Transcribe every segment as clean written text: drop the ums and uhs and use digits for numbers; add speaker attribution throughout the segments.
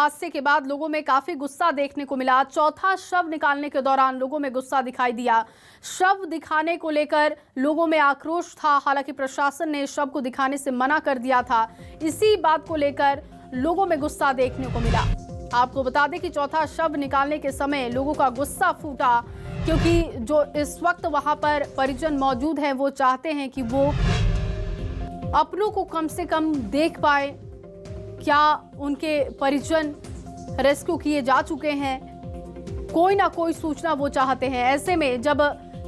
Speaker 1: हादसे के बाद लोगों में काफी गुस्सा देखने को मिला। चौथा शव निकालने के दौरान लोगों में गुस्सा दिखाई दिया। शव दिखाने को लेकर लोगों में आक्रोश था। हालांकि प्रशासन ने शव को दिखाने से मना कर दिया था। इसी बात को लेकर लोगों में गुस्सा देखने को मिला। आपको बता दें कि चौथा शव निकालने के समय लोगों का गुस्सा फूटा, क्योंकि जो इस वक्त वहां पर परिजन मौजूद हैं वो चाहते हैं कि वो अपनों को कम से कम देख पाए। क्या उनके परिजन रेस्क्यू किए जा चुके हैं? कोई ना कोई सूचना वो चाहते हैं। ऐसे में जब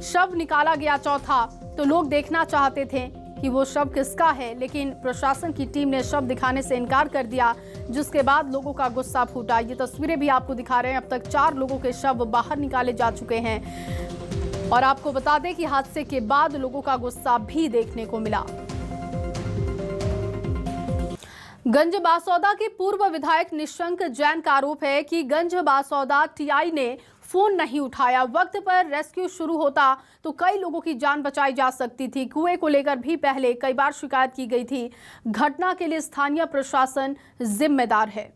Speaker 1: शव निकाला गया चौथा, तो लोग देखना चाहते थे कि वो शव किसका है, लेकिन प्रशासन की टीम ने शव दिखाने से इनकार कर दिया, जिसके बाद लोगों का गुस्सा फूटा। ये तस्वीरें भी आपको दिखा रहे हैं। अब तक 4 लोगों के शव बाहर निकाले जा चुके हैं और आपको बता दें कि हादसे के बाद लोगों का गुस्सा भी देखने को मिला। गंज बासौदा के पूर्व विधायक निशंक जैन का आरोप है कि गंज बासौदा टीआई ने फोन नहीं उठाया। वक्त पर रेस्क्यू शुरू होता तो कई लोगों की जान बचाई जा सकती थी। कुएं को लेकर भी पहले कई बार शिकायत की गई थी। घटना के लिए स्थानीय प्रशासन जिम्मेदार है।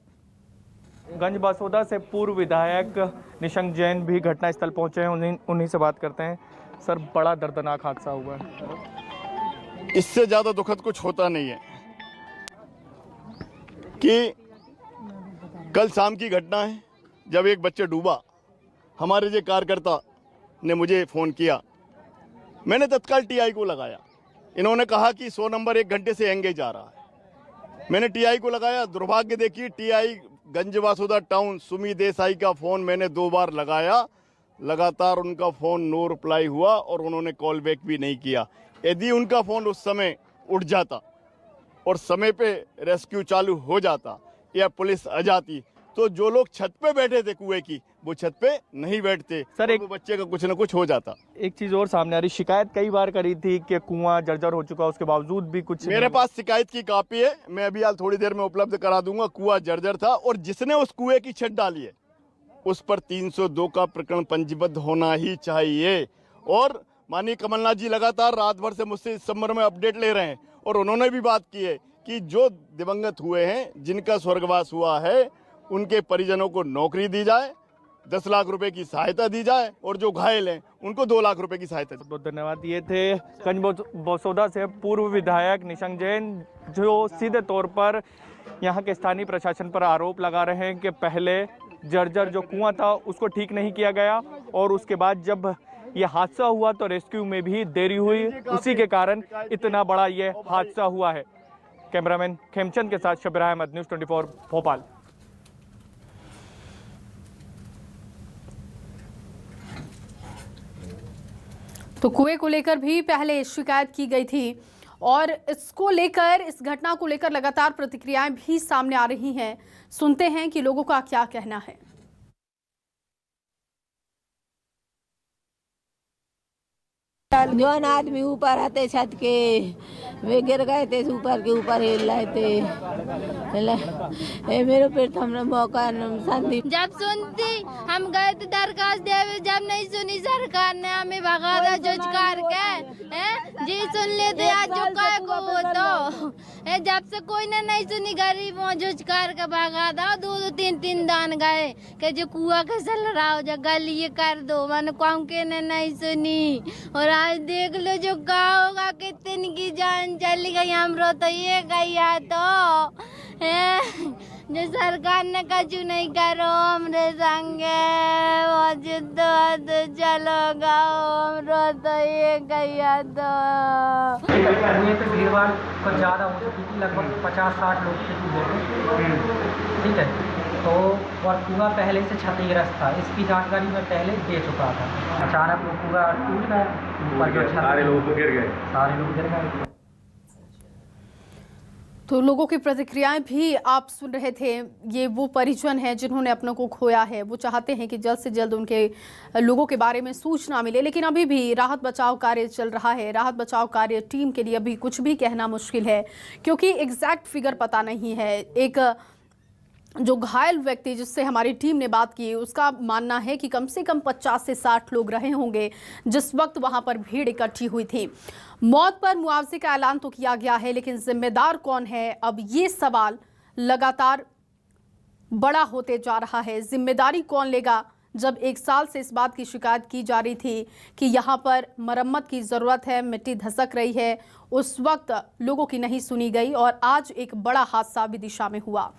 Speaker 2: गंज बासौदा से पूर्व विधायक निशंक जैन भी घटनास्थल पहुंचे हैं। उन्हीं से बात करते हैं। सर, बड़ा दर्दनाक हादसा हुआ है।
Speaker 3: इससे ज्यादा दुखद कुछ होता नहीं है कि कल शाम की घटना है, जब एक बच्चा डूबा। हमारे जो कार्यकर्ता ने मुझे फ़ोन किया, मैंने तत्काल टीआई को लगाया। इन्होंने कहा कि 100 नंबर 1 घंटे से एंगेज आ रहा है। मैंने टीआई को लगाया। दुर्भाग्य देखिए, टीआई गंज बासौदा टाउन सुमी देसाई का फ़ोन मैंने 2 बार लगाया। लगातार उनका फ़ोन नो रिप्लाई हुआ और उन्होंने कॉल बैक भी नहीं किया। यदि उनका फ़ोन उस समय उठ जाता और समय पे रेस्क्यू चालू हो जाता या पुलिस आ जाती, तो जो लोग छत पे बैठे थे कुएं की, वो छत पे नहीं बैठते।
Speaker 2: सर, एक
Speaker 3: बच्चे का कुछ न कुछ हो जाता।
Speaker 2: एक चीज और सामने आ रही, शिकायत कई बार करी थी कि कुआं जर्जर हो चुका, उसके बावजूद भी कुछ
Speaker 3: मेरे पास शिकायत की कॉपी है, मैं अभी हाल थोड़ी देर में उपलब्ध करा दूंगा। कुआं जर्जर था और जिसने उस कुएं की छत डाली है उस पर 302 का प्रकरण पंजीबद्ध होना ही चाहिए। और माननीय कमलनाथ जी लगातार रात भर से मुझसे इस संबंध में अपडेट ले रहे हैं और उन्होंने भी बात की है कि जो दिवंगत हुए हैं, जिनका स्वर्गवास हुआ है, उनके परिजनों को नौकरी दी जाए, 10 लाख रुपए की सहायता दी जाए और जो घायल हैं उनको 2 लाख रुपए की सहायता।
Speaker 2: बहुत धन्यवाद। ये थे गंज बासौदा से पूर्व विधायक निशंक जैन, जो सीधे तौर पर यहाँ के स्थानीय प्रशासन पर आरोप लगा रहे हैं कि पहले जर्जर जो कुआं था उसको ठीक नहीं किया गया और उसके बाद जब ये हादसा हुआ तो रेस्क्यू में भी देरी हुई। उसी के कारण इतना बड़ा ये हादसा हुआ है। कैमरामैन खेमचंद के साथ शबीर अहमद, न्यूज़ 24 भोपाल।
Speaker 1: तो कुएं को लेकर भी पहले शिकायत की गई थी और इसको लेकर, इस घटना को लेकर लगातार प्रतिक्रियाएं भी सामने आ रही हैं। सुनते हैं कि लोगों का क्या कहना है।
Speaker 4: जो आदमी ऊपर आते छत के, वे गिर गए थे, ऊपर के ऊपर हिल रहे थे। मेरे पेट हमने मौका संदीप
Speaker 5: जब सुनती हम गए थे दरखास्त देवे, जब नहीं सुनी सरकार ने हमें भगा दिया जुझकार के। जी सुन लेते आज जो कहे को वो तो जब से कोई ने नहीं सुनी, गरीबों जुझकार के भगा दो। 2-3 दान गए कि जो कुआ के चल रहा हो, जो गल ये कर दो, मैंने कौन के ने नहीं सुनी। और आज देख लो जो का होगा, कितनी की जान चली गई। हम रो तो ये गैया तो जो सरकार ने कछु नहीं करो हमरे संगे, वो जिद्द चलो गाओ, हम रो तो ये गैया तो।
Speaker 6: कुएं पे भीड़ भाड़ कुछ ज़्यादा हो चुकी थी, लगभग 50-60 लोग थे कुएं पे। ठीक है, तो और कुआं पहले से क्षतिग्रस्त था, इसकी जानकारी मैं पहले दे चुका था। अचानक वो कुआं टूट गया, ऊपर जो
Speaker 3: सारे लोग गिर गए।
Speaker 6: सारे लोग गिर गए।
Speaker 1: तो लोगों की प्रतिक्रियाएं भी आप सुन रहे थे। ये वो परिजन हैं जिन्होंने अपनों को खोया है। वो चाहते हैं कि जल्द से जल्द उनके लोगों के बारे में सूचना मिले, लेकिन अभी भी राहत बचाव कार्य चल रहा है। राहत बचाव कार्य टीम के लिए अभी कुछ भी कहना मुश्किल है, क्योंकि एग्जैक्ट फिगर पता नहीं है। एक जो घायल व्यक्ति जिससे हमारी टीम ने बात की, उसका मानना है कि कम से कम 50 से 60 लोग रहे होंगे जिस वक्त वहां पर भीड़ इकट्ठी हुई थी। मौत पर मुआवजे का ऐलान तो किया गया है, लेकिन जिम्मेदार कौन है, अब ये सवाल लगातार बड़ा होते जा रहा है। जिम्मेदारी कौन लेगा? जब 1 साल से इस बात की शिकायत की जा रही थी कि यहाँ पर मरम्मत की ज़रूरत है, मिट्टी धसक रही है, उस वक्त लोगों की नहीं सुनी गई और आज एक बड़ा हादसा विदिशा में हुआ।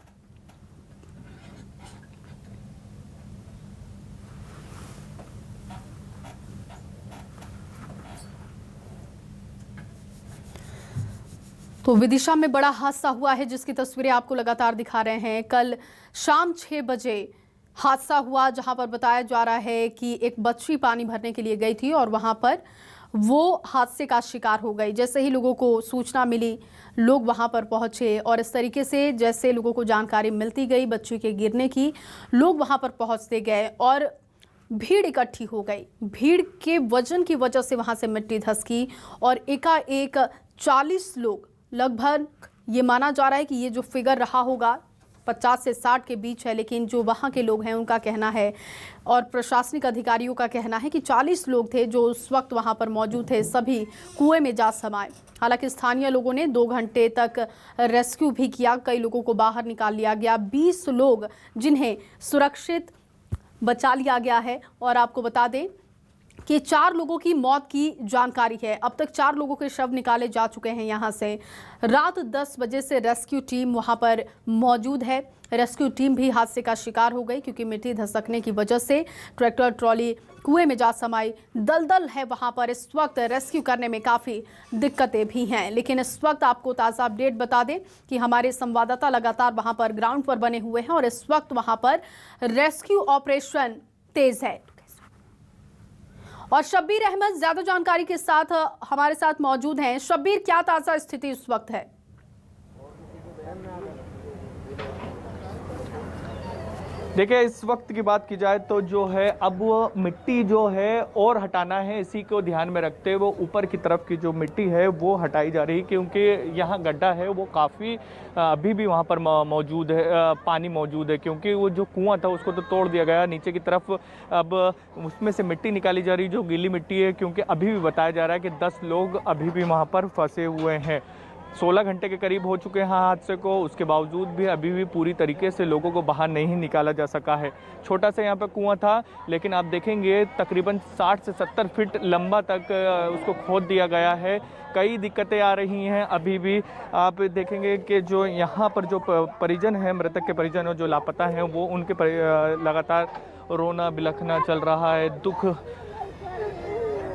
Speaker 1: तो विदिशा में बड़ा हादसा हुआ है जिसकी तस्वीरें आपको लगातार दिखा रहे हैं। कल शाम 6 बजे हादसा हुआ जहां पर बताया जा रहा है कि एक बच्ची पानी भरने के लिए गई थी और वहां पर वो हादसे का शिकार हो गई। जैसे ही लोगों को सूचना मिली, लोग वहां पर पहुंचे और इस तरीके से जैसे लोगों को जानकारी मिलती गई बच्ची के गिरने की, लोग वहां पर पहुंचते गए और भीड़ इकट्ठी हो गई। भीड़ के वजन की वजह से वहां से मिट्टी धसकी और एकाएक 40 लोग, लगभग ये माना जा रहा है कि ये जो फिगर रहा होगा 50 से 60 के बीच है, लेकिन जो वहाँ के लोग हैं उनका कहना है और प्रशासनिक अधिकारियों का कहना है कि 40 लोग थे जो उस वक्त वहाँ पर मौजूद थे, सभी कुएं में जा समाये। हालांकि स्थानीय लोगों ने 2 घंटे तक रेस्क्यू भी किया, कई लोगों को बाहर निकाल लिया गया। 20 लोग जिन्हें सुरक्षित बचा लिया गया है और आपको बता दें कि 4 लोगों की मौत की जानकारी है। अब तक 4 लोगों के शव निकाले जा चुके हैं यहाँ से। रात 10 बजे से रेस्क्यू टीम वहाँ पर मौजूद है। रेस्क्यू टीम भी हादसे का शिकार हो गई क्योंकि मिट्टी धसकने की वजह से ट्रैक्टर ट्रॉली कुएं में जा समाई। दलदल है वहाँ पर। इस वक्त रेस्क्यू करने में काफ़ी दिक्कतें भी हैं, लेकिन इस वक्त आपको ताज़ा अपडेट बता दें कि हमारे संवाददाता लगातार वहाँ पर ग्राउंड पर बने हुए हैं और इस वक्त वहाँ पर रेस्क्यू ऑपरेशन तेज़ है। और शब्बीर अहमद ज्यादा जानकारी के साथ हमारे साथ मौजूद हैं। शब्बीर, क्या ताजा स्थिति इस वक्त है?
Speaker 2: देखिए, इस वक्त की बात की जाए तो जो है अब वो मिट्टी जो है और हटाना है, इसी को ध्यान में रखते हुए वो ऊपर की तरफ की जो मिट्टी है वो हटाई जा रही है क्योंकि यहाँ गड्ढा है वो काफ़ी अभी भी वहाँ पर मौजूद है, पानी मौजूद है क्योंकि वो जो कुआं था उसको तो तोड़ दिया गया। नीचे की तरफ अब उसमें से मिट्टी निकाली जा रही जो गीली मिट्टी है, क्योंकि अभी भी बताया जा रहा है कि 10 लोग अभी भी वहाँ पर फंसे हुए हैं। 16 घंटे के करीब हो चुके हैं हादसे को, उसके बावजूद भी अभी भी पूरी तरीके से लोगों को बाहर नहीं निकाला जा सका है। छोटा सा यहाँ पे कुआं था, लेकिन आप देखेंगे तकरीबन 60 से 70 फीट लंबा तक उसको खोद दिया गया है। कई दिक्कतें आ रही हैं अभी भी। आप देखेंगे कि जो यहाँ पर जो परिजन हैं, मृतक के परिजन हैं जो लापता हैं, वो उनके लगातार रोना बिलखना चल रहा है, दुख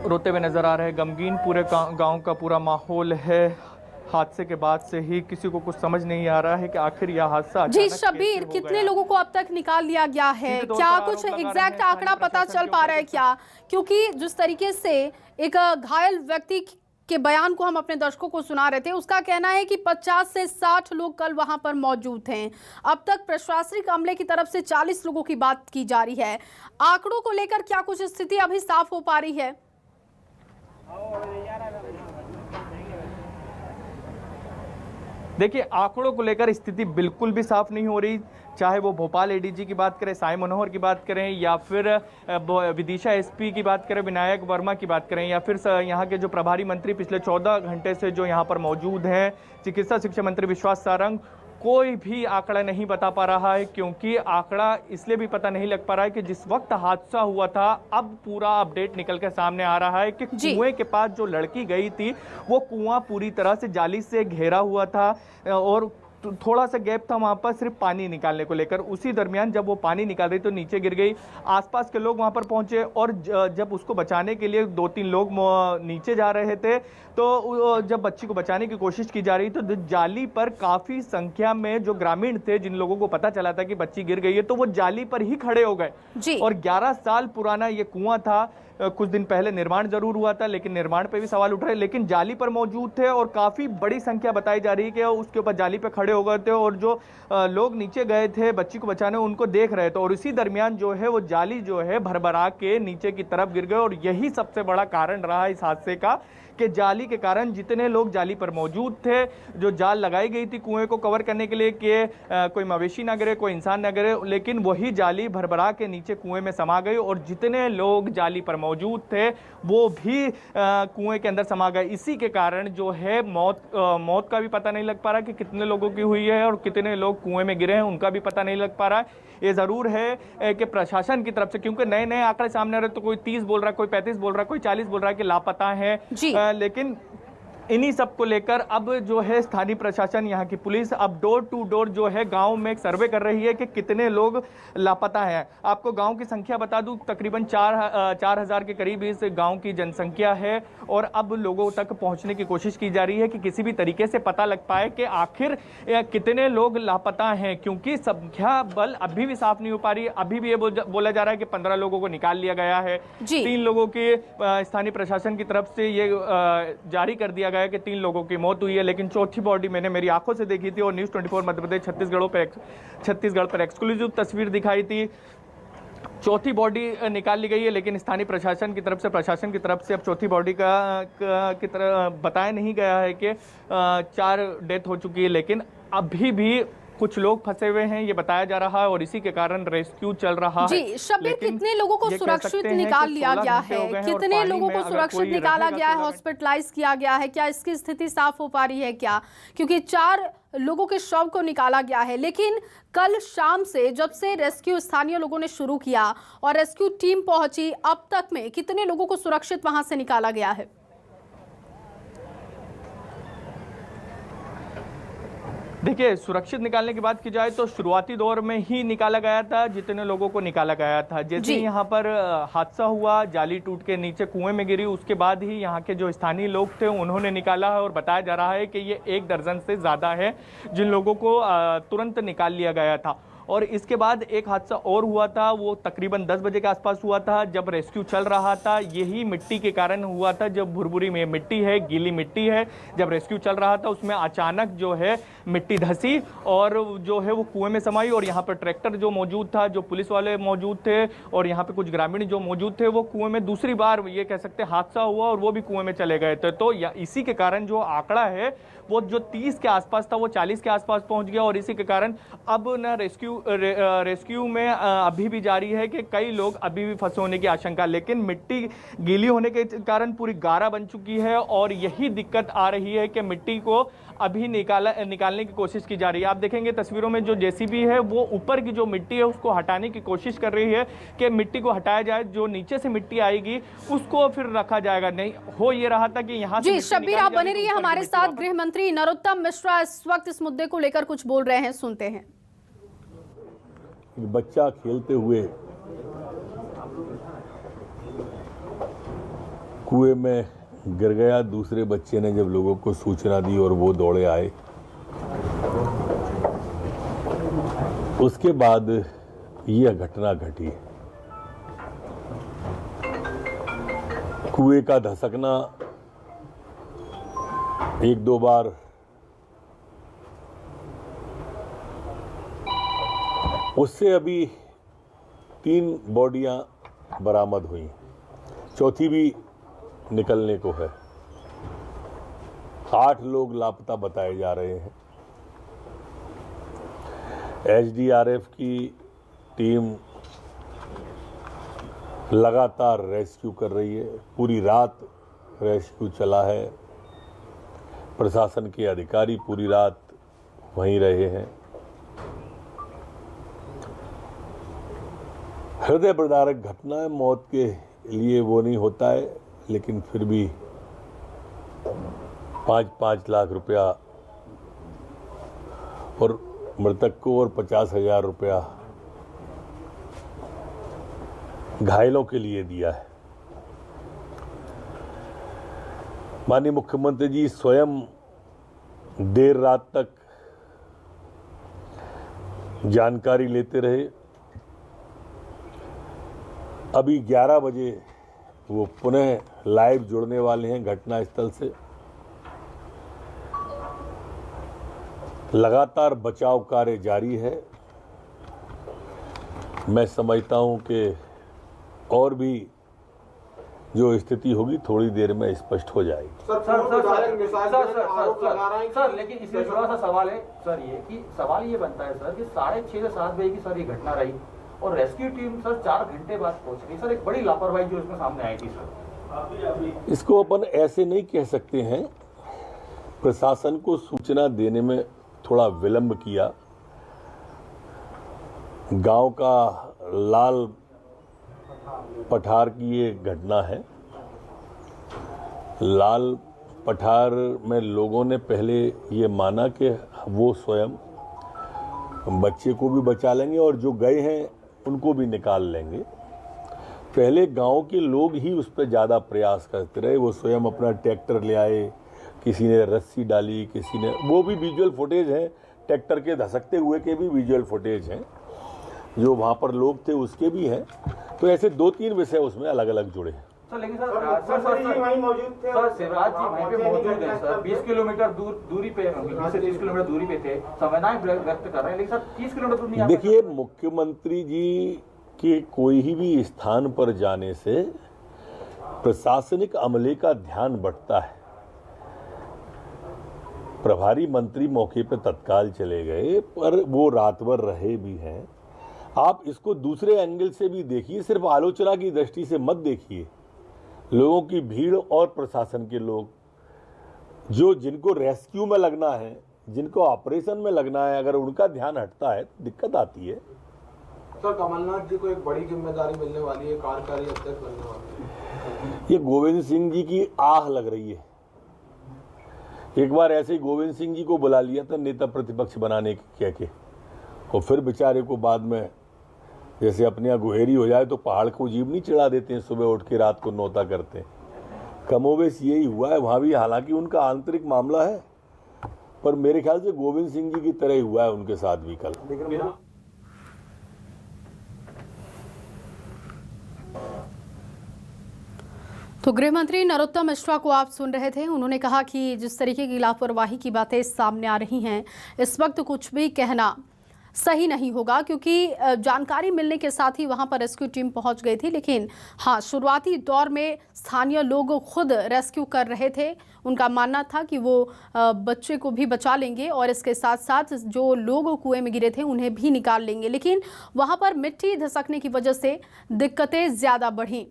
Speaker 2: रोते हुए नज़र आ रहे हैं। गमगीन पूरे गाँव का पूरा माहौल है। हादसे के बाद से ही किसी को कुछ समझ नहीं आ रहा है कि आखिर यह हादसा
Speaker 1: जी शब्बीर, कितने लोगों को अब तक निकाल लिया गया है? क्या कुछ एग्जैक्ट आंकड़ा पता चल पा रहा है क्या? क्योंकि जिस तरीके से एक घायल व्यक्ति के बयान को हम अपने दर्शकों को सुना रहे थे, उसका कहना है कि 50 से 60 लोग कल वहां पर मौजूद थे। अब तक प्रशासनिक अमले की तरफ से 40 लोगों की बात की जा रही है। आंकड़ों को लेकर क्या कुछ स्थिति अभी साफ हो पा रही है?
Speaker 2: देखिए, आंकड़ों को लेकर स्थिति बिल्कुल भी साफ नहीं हो रही, चाहे वो भोपाल एडीजी की बात करें, साई मनोहर की बात करें, या फिर विदिशा एसपी की बात करें, विनायक वर्मा की बात करें, या फिर यहाँ के जो प्रभारी मंत्री पिछले 14 घंटे से जो यहाँ पर मौजूद हैं, चिकित्सा शिक्षा मंत्री विश्वास सारंग, कोई भी आंकड़ा नहीं बता पा रहा है। क्योंकि आंकड़ा इसलिए भी पता नहीं लग पा रहा है कि जिस वक्त हादसा हुआ था अब पूरा अपडेट निकल कर सामने आ रहा है कि कुएं के पास जो लड़की गई थी वो कुआं पूरी तरह से जाली से घेरा हुआ था और थोड़ा सा गैप था वहां पर सिर्फ पानी निकालने को लेकर। उसी दरमियान जब वो पानी निकाल रही तो नीचे गिर गई। आसपास के लोग वहां पर पहुंचे और जब उसको बचाने के लिए 2-3 लोग नीचे जा रहे थे तो जब बच्ची को बचाने की कोशिश की जा रही तो जाली पर काफी संख्या में जो ग्रामीण थे, जिन लोगों को पता चला था कि बच्ची गिर गई है, तो वो जाली पर ही खड़े हो गए। और 11 साल पुराना ये कुआं था। कुछ दिन पहले निर्माण जरूर हुआ था, लेकिन निर्माण पे भी सवाल उठ रहे, लेकिन जाली पर मौजूद थे और काफी बड़ी संख्या बताई जा रही है कि उसके ऊपर जाली पे खड़े हो गए थे और जो लोग नीचे गए थे बच्ची को बचाने उनको देख रहे थे और इसी दरमियान जो है वो जाली जो है भरभरा के नीचे की तरफ गिर गए। और यही सबसे बड़ा कारण रहा इस हादसे का कि जाली के कारण जितने लोग जाली पर मौजूद थे, जो जाल लगाई गई थी कुएं को कवर करने के लिए कि कोई मवेशी ना गिरे, कोई इंसान ना गिरे, लेकिन वही जाली भरभरा के नीचे कुएं में समा गई और जितने लोग जाली पर मौजूद थे वो भी कुएं के अंदर समा गए। इसी के कारण जो है मौत का भी पता नहीं लग पा रहा कि कितने लोगों की हुई है और कितने लोग कुएं में गिरे हैं, उनका भी पता नहीं लग पा रहा है। ये जरूर है कि प्रशासन की तरफ से, क्योंकि नए नए आंकड़े सामने आ रहे, तो कोई 30 बोल रहा है, कोई 35 बोल रहा है, कोई 40 बोल रहा है कि लापता है, लेकिन इन्हीं सब को लेकर अब जो है स्थानीय प्रशासन, यहाँ की पुलिस अब डोर टू डोर जो है गांव में एक सर्वे कर रही है कि कितने लोग लापता हैं। आपको गांव की संख्या बता दूं, तकरीबन 4,000 के करीब इस गांव की जनसंख्या है और अब लोगों तक पहुंचने की कोशिश की जा रही है कि किसी भी तरीके से पता लग पाए कि आखिर कितने लोग लापता हैं, क्योंकि संख्या बल अभी भी साफ नहीं हो पा रही। अभी भी ये बोला जा रहा है कि 15 लोगों को निकाल लिया गया है, 3 लोगों की स्थानीय प्रशासन की तरफ से ये जारी कर दिया गया कि 3 लोगों की मौत हुई है, लेकिन चौथी बॉडी मैंने मेरी आंखों से देखी थी और न्यूज़ 24 मध्य प्रदेश छत्तीसगढ़ पर एक्सक्लूसिव तस्वीर दिखाई थी। चौथी बॉडी निकाल ली गई है, लेकिन स्थानीय प्रशासन की तरफ से अब चौथी बॉडी की तरह बताया नहीं गया है कि 4 डेथ हो चुकी है, लेकिन अभी भी कुछ लोग फंसे हुए हैं, ये बताया जा रहा है और इसी के कारण रेस्क्यू चल रहा है।
Speaker 1: जी शब्बीर, कितने लोगों को सुरक्षित निकाल लिया गया है? कितने लोगों को सुरक्षित निकाला गया है, हॉस्पिटलाइज किया गया है? क्या इसकी स्थिति साफ हो पा रही है क्या? क्योंकि 4 लोगों के शव को निकाला गया है, लेकिन कल शाम से जब से रेस्क्यू स्थानीय लोगों ने शुरू किया और रेस्क्यू टीम पहुंची, अब तक में कितने लोगों को सुरक्षित वहां से निकाला गया है?
Speaker 2: देखिए, सुरक्षित निकालने की बात की जाए तो शुरुआती दौर में ही निकाला गया था जितने लोगों को निकाला गया था। जैसे यहाँ पर हादसा हुआ, जाली टूट के नीचे कुएं में गिरी, उसके बाद ही यहाँ के जो स्थानीय लोग थे उन्होंने निकाला है और बताया जा रहा है कि ये 1 दर्जन से ज़्यादा है जिन लोगों को तुरंत निकाल लिया गया था। और इसके बाद एक हादसा और हुआ था, वो तकरीबन 10 बजे के आसपास हुआ था, जब रेस्क्यू चल रहा था। यही मिट्टी के कारण हुआ था, जब भुरभुरी में मिट्टी है, गीली मिट्टी है, जब रेस्क्यू चल रहा था उसमें अचानक जो है मिट्टी धंसी और जो है वो कुएं में समाई और यहाँ पर ट्रैक्टर जो मौजूद था, जो पुलिस वाले मौजूद थे और यहाँ पे कुछ ग्रामीण जो मौजूद थे, वो कुएं में दूसरी बार ये कह सकते हादसा हुआ और वो भी कुएं में चले गए थे। तो इसी के कारण जो आंकड़ा है वो जो 30 के आसपास था वो 40 के आसपास पहुंच गया और इसी के कारण अब न रेस्क्यू में अभी भी जारी है कि कई लोग अभी भी फंसे होने की आशंका, लेकिन मिट्टी गीली होने के कारण पूरी गारा बन चुकी है और यही दिक्कत आ रही है कि मिट्टी को अभी निकालने की कोशिश की जा रही है। आप देखेंगे तस्वीरों में जो जेसीबी है वो ऊपर की जो मिट्टी है उसको हटाने की कोशिश कर रही है कि मिट्टी को हटाया जाए, जो नीचे से मिट्टी आएगी उसको फिर रखा जाएगा। नहीं हो ये रहा था कि यहाँ
Speaker 1: जी शब्बीर, आप बने रहिए हमारे साथ। गृह मंत्री नरोत्तम मिश्रा इस वक्त इस मुद्दे को लेकर कुछ बोल रहे हैं, सुनते हैं।
Speaker 7: बच्चा खेलते हुए कुएं में गिर गया। दूसरे बच्चे ने जब लोगों को सूचना दी और वो दौड़े आए, उसके बाद यह घटना घटी। कुएं का धसकना 1-2 बार उससे अभी 3 बॉडियां बरामद हुई, चौथी भी निकलने को है। 8 लोग लापता बताए जा रहे हैं। एसडीआरएफ की टीम लगातार रेस्क्यू कर रही है, पूरी रात रेस्क्यू चला है। प्रशासन के अधिकारी पूरी रात वहीं रहे हैं। हृदय विदारक घटना है, मौत के लिए वो नहीं होता है, लेकिन फिर भी 5-5 लाख रुपया और मृतक को और 50,000 रुपया घायलों के लिए दिया है। माननीय मुख्यमंत्री जी स्वयं देर रात तक जानकारी लेते रहे। अभी 11 बजे वो पुनः लाइव जुड़ने वाले हैं घटनास्थल से। लगातार बचाव कार्य जारी है। मैं समझता हूं कि और भी जो स्थिति होगी थोड़ी देर में स्पष्ट हो जाएगी।
Speaker 8: सर लेकिन इसमें थोड़ा सा सवाल है सर, सवाल ये बनता है सर कि 6:30 से 7 बजे की सर ये घटना रही और रेस्क्यू टीम सर 4 घंटे बाद पहुंच गई। सर एक बड़ी लापरवाही जो इसमें सामने आई थी सर।
Speaker 7: इसको अपन ऐसे नहीं कह सकते हैं, प्रशासन को सूचना देने में थोड़ा विलंब किया। गांव का लाल पठार की ये घटना है। लाल पठार में लोगों ने पहले ये माना कि वो स्वयं बच्चे को भी बचा लेंगे और जो गए हैं उनको भी निकाल लेंगे। पहले गांव के लोग ही उस पर ज़्यादा प्रयास करते रहे। वो स्वयं अपना ट्रैक्टर ले आए, किसी ने रस्सी डाली, किसी ने, वो भी विजुअल फुटेज है, ट्रैक्टर के धसकते हुए के भी विजुअल फुटेज हैं, जो वहाँ पर लोग थे उसके भी हैं। तो ऐसे 2-3 विषय उसमें अलग अलग जुड़े हैं।
Speaker 8: सर लेकिन सर वहीं मौजूद थे सर, शिवराज जी वहीं पे मौजूद हैं सर, 20 किलोमीटर दूरी पे, 20 से 30 किलोमीटर दूरी पे थे, संवेदनाएं व्यक्त कर रहे हैं, लेकिन सर 30 किलोमीटर दूर नहीं आ।
Speaker 7: देखिए, मुख्यमंत्री जी के कोई भी स्थान पर जाने से प्रशासनिक अमले का ध्यान बढ़ता है। प्रभारी मंत्री मौके पर तत्काल चले गए, पर वो रात भर रहे भी हैं। आप इसको दूसरे एंगल से भी देखिए, सिर्फ आलोचना की दृष्टि से मत देखिए। लोगों की भीड़ और प्रशासन के लोग जो जिनको रेस्क्यू में लगना है, जिनको ऑपरेशन में लगना है, अगर उनका ध्यान हटता है तो दिक्कत आती है।
Speaker 9: सर कमलनाथ जी को एक बड़ी जिम्मेदारी मिलने वाली है, कार्यकारी अध्यक्ष बनने वाले हैं।
Speaker 7: ये गोविंद सिंह जी की आह लग रही है। एक बार ऐसे ही गोविंद सिंह जी को बुला लिया था नेता प्रतिपक्ष बनाने के कह के, और फिर बेचारे को बाद में जैसे अपने यहाँ गुहेरी हो जाए तो पहाड़ को जीभ नहीं चढ़ा देते हैं, सुबह उठ के रात को नौता करते हैं। कमोवेश यही हुआ है वहाँ भी, हालांकि उनका आंतरिक मामला है, पर मेरे ख्याल से गोविंद सिंह जी की तरह ही हुआ है उनके साथ भी कल।
Speaker 1: तो गृह मंत्री नरोत्तम मिश्रा को आप सुन रहे थे। उन्होंने कहा कि जिस तरीके की लापरवाही की बातें सामने आ रही हैं, इस वक्त कुछ भी कहना सही नहीं होगा, क्योंकि जानकारी मिलने के साथ ही वहां पर रेस्क्यू टीम पहुंच गई थी। लेकिन हाँ, शुरुआती दौर में स्थानीय लोग खुद रेस्क्यू कर रहे थे। उनका मानना था कि वो बच्चे को भी बचा लेंगे और इसके साथ साथ जो लोग कुएं में गिरे थे उन्हें भी निकाल लेंगे। लेकिन वहां पर मिट्टी धसकने की वजह से दिक्कतें ज़्यादा बढ़ीं।